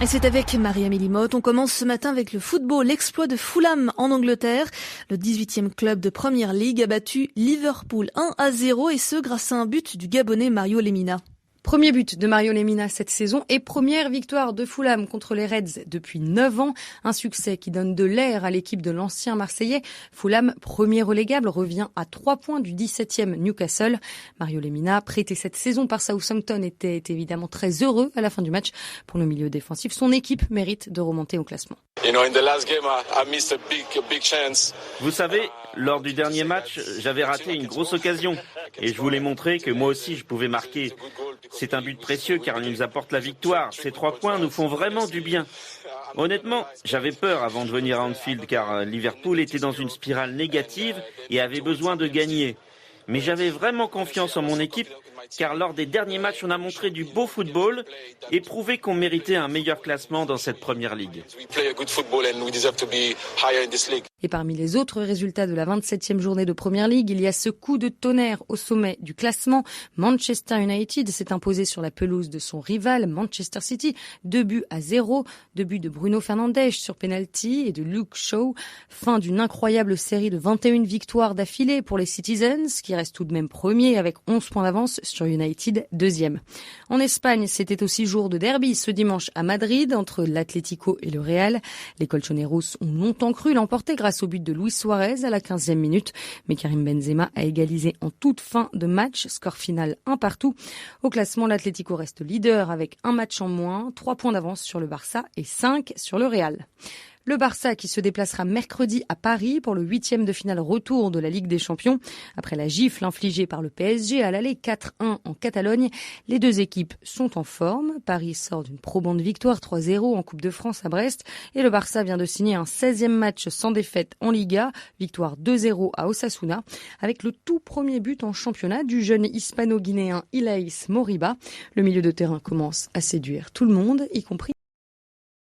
Et c'est avec Marie-Amélie Motte. On commence ce matin avec le football. L'exploit de Fulham en Angleterre. Le 18e club de Premier League a battu Liverpool 1-0 et ce grâce à un but du Gabonais Mario Lemina. Premier but de Mario Lemina cette saison et première victoire de Fulham contre les Reds depuis 9 ans. Un succès qui donne de l'air à l'équipe de l'ancien Marseillais. Fulham, premier relégable, revient à 3 points du 17e Newcastle. Mario Lemina, prêté cette saison par Southampton, était évidemment très heureux à la fin du match. Pour le milieu défensif, son équipe mérite de remonter au classement. Vous savez, lors du dernier match, j'avais raté une grosse occasion et je voulais montrer que moi aussi je pouvais marquer. C'est un but précieux car il nous apporte la victoire. Ces 3 points nous font vraiment du bien. Honnêtement, j'avais peur avant de venir à Anfield car Liverpool était dans une spirale négative et avait besoin de gagner. Mais j'avais vraiment confiance en mon équipe car lors des derniers matchs, on a montré du beau football et prouvé qu'on méritait un meilleur classement dans cette première ligue. Et parmi les autres résultats de la 27e journée de Premier League, il y a ce coup de tonnerre au sommet du classement. Manchester United s'est imposé sur la pelouse de son rival Manchester City, 2-0. 2 buts de Bruno Fernandes sur penalty et de Luke Shaw. Fin d'une incroyable série de 21 victoires d'affilée pour les Citizens, qui restent tout de même premiers avec 11 points d'avance sur United, deuxième. En Espagne, c'était aussi jour de derby ce dimanche à Madrid entre l'Atlético et le Real. Les Colchoneros ont longtemps cru l'emporter grâce au but de Luis Suarez à la 15e minute. Mais Karim Benzema a égalisé en toute fin de match. Score final 1-1. Au classement, l'Atlético reste leader avec un match en moins, 3 points d'avance sur le Barça et 5 sur le Real. Le Barça qui se déplacera mercredi à Paris pour le 8e de finale retour de la Ligue des Champions. Après la gifle infligée par le PSG à l'aller 4-1 en Catalogne, les deux équipes sont en forme. Paris sort d'une probante victoire 3-0 en Coupe de France à Brest et le Barça vient de signer un 16e match sans défaite en Liga, victoire 2-0 à Osasuna, avec le tout premier but en championnat du jeune hispano-guinéen Ilaïs Moriba. Le milieu de terrain commence à séduire tout le monde, y compris